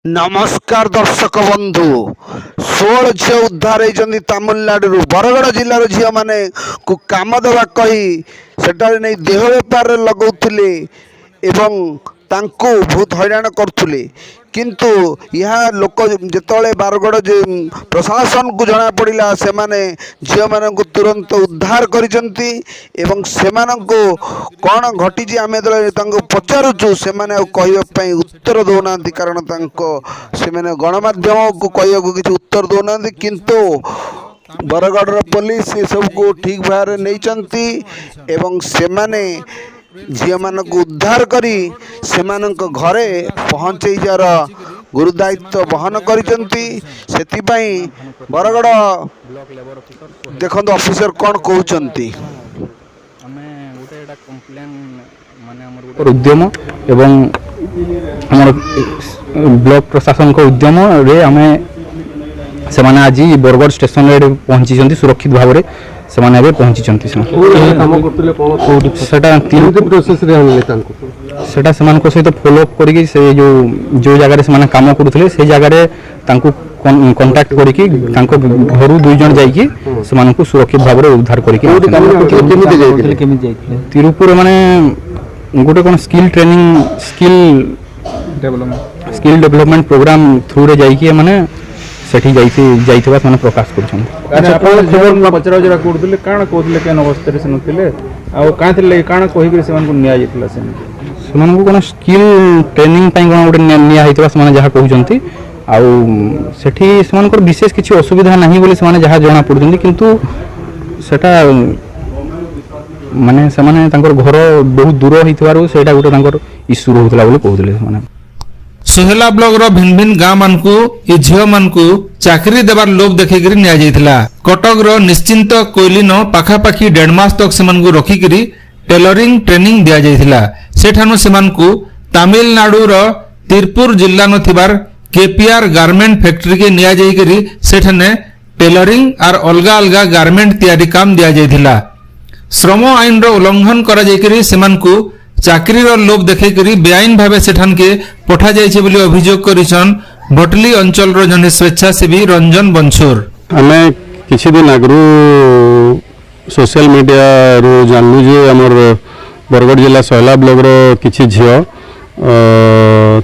नमस्कार दर्शक बंधु 16 झील उद्धार होती तमिलनाडु बरगड़ जिलार झील मैंने काम देवा कही सेठारे नहीं देह बेपार लगौले एवं तांको बहुत हैरान करथुले किंतु यह लोक जिते बारगड़ प्रशासन को जना पड़ा से माने झील मान तुरंत उद्धार करिसेंती एवं सेमानंको कौन घटी आम पचारुचु से कहवाई उत्तर दौना कारण से गणमाध्यम को कहवा किसी उत्तर दौना किंतु बरगढ़ पुलिस ये सब को ठीक भाव नहीं एवं सेमाने झील मान उद्धार करी सेमानंक घरे पहुँचे जार गुरुदायित्व बहन करिसेंती सेतिपाई बरगड़ देखो ऑफिसर कौन कहते उद्यम एवं हमर ब्लॉक प्रशासन को उद्यम रे आमे से माने आज बरगढ़ स्टेशन रे पहुंची सुरक्षित भाव में से माने अबे पहुंची सेटा से मानको सहित फॉलो अप करिकि से जो जगह से माने काम करूथले से जगह रे तांको कांटेक्ट करिकि तांको घरु दुई जण जाईकि से मानको सुरक्षित भाव में उद्धार करिकि तिरुपुर माने गोटे कौन skill training skill development programme through रे जाइए माने सेठी जाइथिबा माने प्रकाश करछन। अच्छा आपण खबर पचरा जरा करथले काना कहथले केन अवस्था रे सनथले आ का थले काना कहि के सेमान को न्याय जितला से माने को कोन स्किल ट्रेनिंग पई कोन गोटे न्याय हितबा माने जहा कहउचंती आ सेठी समान को विशेष किछि असुविधा नाही बोले से माने जहा जणा पड़ुचंती किंतु सेटा माने से माने तांकर घर बहुत दूर होइतबारु सेटा गोटे तांकर इश्यू रहउतला बोले कहउतले माने सोहेला ब्लॉक रो भिन्न भिन्न गाँव मानकु ए झील मानकु चाकरी देवार लोभ देखिक निया जाइथिला। कटक रो निश्चिंत कोइलिनो पाखापाखी 1.5 मास तक सेमानकु रखिकरी टेलरिंग ट्रेनिंग दिया जाइथिला। सेठानु सेमानकु तमिलनाडु रो तिरुपुर जिल्ला न थिबार केपीआर गारमेंट फैक्ट्री के निया जाइकरी सेठने टेलरिंग आर अलगा अलगा गारमेंट तैयारी काम दिया जाइथिला। श्रम आईन रो उल्लंघन करा जाइकरी सेमानकु चाकरी लोभ देखिकरी बेआईन भाव सेठान के पठा जाइछे बोली अभियोग करिसन भटली अंचल रो जने स्वेच्छासेवी रंजन बंछुर। आमे किछि दिन आगरू सोशल मीडिया रो जानलु जे हमर बरगढ़ जिला सोहला ब्लॉक रो किछि झियो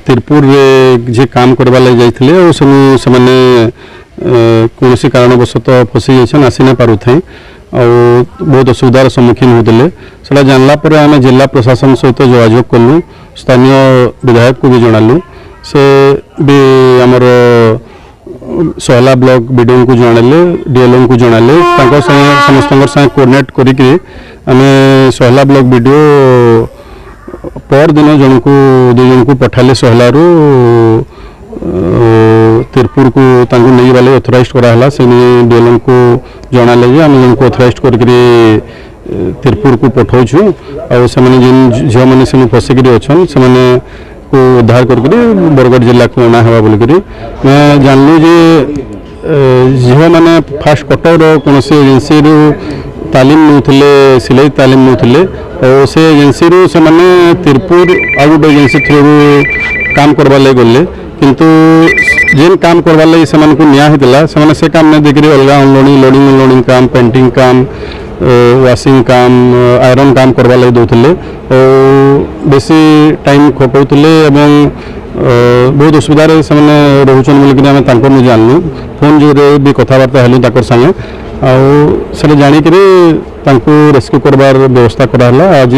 तिरुपुर रे जे काम करबा लागि जाइथिले ओ से माने कोनोसी कारणवशत फसी जाइछन आसी नै पारुथै और बहुत असुविधार सम्मुखीन होते से जानला आम जिला प्रशासन सहित जोगाजोग कलु स्थानीय विधायक को भी जनालु से भी आमर सोहला ब्लॉक बीडीओ को जनाले डीएलओ को जनाले समस्त संगे कोऑर्डिनेट करिकि आमे सोहला ब्लॉक बीडीओ पर दिन जन को दु जन को पठाले सोहलारू तिरुपुर को तांको नहीं वाले ऑथराइज कराला से डीएलओ को जनाले जे आम जनको ऑथराइज करकरी तिरुपुर को पठाउछु और से माने जिन झियो माने से फसिकरी अछन से माने को उद्धार करकरी बरगढ़ जिला को अना हेबा बोलकरी मैं जानलु जे झियो माने फास्ट कटर कोनोसी एजेंसी रो तालीम नउथले सिलाई तालीम नउथले और से एजेंसी रो से माने तिरुपुर आ गोटे एजेंसी थ्रू काम करबा ले गले किंतु जेन काम करवा लगी से निया होता से काम नहीं देखिए अलग अनलोडिंग लोडिंग अनलोडिंग काम पेंटिंग काम वाशिंग काम आयरन काम करवा लगी दौले और बेसी टाइम खपाउले बहुत असुविधा से रोचन बोलिक आम जानलु फोन जो भी कथबार्ता हेलु संगे आउ जाणिक रेस्क्यू करवार व्यवस्था कराला आज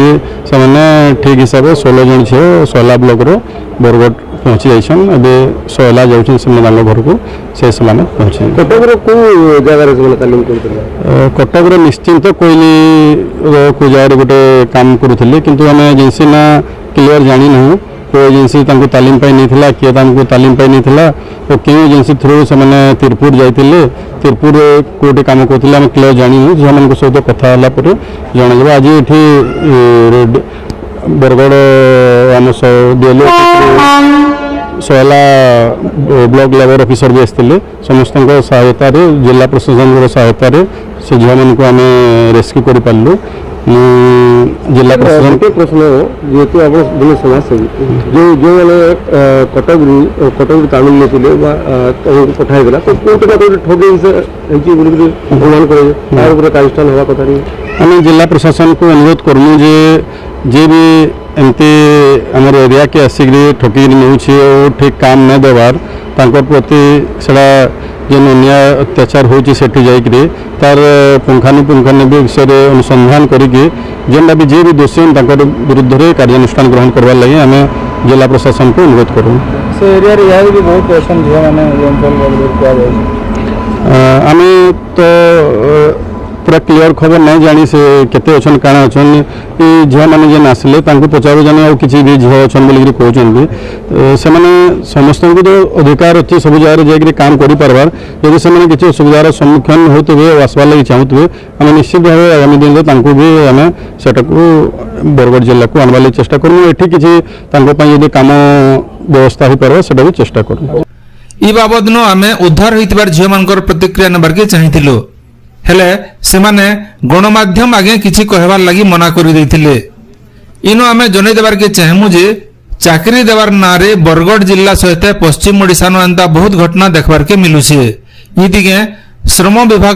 से ठीक हिसाब से 16 जन झील सोहला ब्लॉक रो बरगढ़ पहुँची जाइछन एबे सोहला जाउछन से घर को से पहुँचे कटक रो को जगह रे तालीम करथले कटक रो निश्चिंत कोइली को जगह गोटे काम करूथले किंतु आमे एजेंसी ना क्लियर जानि न को एजेंसी तांको तालीम पाई नहीं थिला किए तांको तालीम पाई नहीं थिला तो के एजेंसी थ्रू से माने तिरुपुर जाइतिले तिरुपुर कोटे काम करथिले हम क्लियर जानि जे मन को सहित कथा हला पर जणाइबा आज एठी बरगढ़ आम डीएलओ सोहला ब्लॉक लेवल ऑफिसर भी आसते समस्त सहायतार जिला प्रशासन सहायतार से झील मान को आम रेस्क्यू कर पार्लु जिला प्रशासन गोटे प्रश्न जेहेतु आप जन समाजसेवी जो मैंने कटक तामिल लेते पठाई देला तो कोटे ना कोटे ठगे अनुमान करे कार्यानुष्ठान हवा कथा नहीं आम जिला प्रशासन को अनुरोध करमु जे भी एमती आमर एरिया के आसिक ठकी नौ ठीक काम न देवार तांकर प्रति सेटा जेन अन्याय अत्याचार होची सेठी जाइकरी तार पुंखानुपुंखानुपुंख विषय अनुसंधान करिकी जेनटा भी जे भी दोषी तांकर विरुद्ध रे कार्यानुष्ठान ग्रहण करवार लगी आम जिला प्रशासन को अनुरोध करूँ से एरिया रे यार भी बहुत असन झियो माने आम तो पूरा क्लियर खबर नहीं जानी से केते अछन काना अछन ई झियो माने जेन आसले तांको पचारो जाने आ किछि भी झियो अछन बोली कहउछन से माने समस्त को जो अधिकार अच्छे सब जगह जाकर काम करि परबार यदि से माने किछि असुविधार सम्मुखीन होतबे आसबार लागि चाहूतबे आम निश्चित भाव आगामी दिन रे तांको भी आम सेटा को बरगढ़ जिला को आनबार लागि चेष्टा करमु एठी किछि तांको पई यदि काम व्यवस्था हो परबा सेटा भी चेष्टा करमु ई बाबद नो आमे उद्धार होइतबार झियो मानकर प्रतिक्रिया नबार के चाहिथिलु हेले सेमाने गणमाध्यम आगे किछि कहबार लागि मना करि दैथिले इनो आमे जनै देबार के चाहमु जे चाकरी देवार नारे बरगढ़ जिला सहित पश्चिम ओडिशा नो एंता बहुत घटना देखबार के मिलुछे ई दिगे श्रम विभाग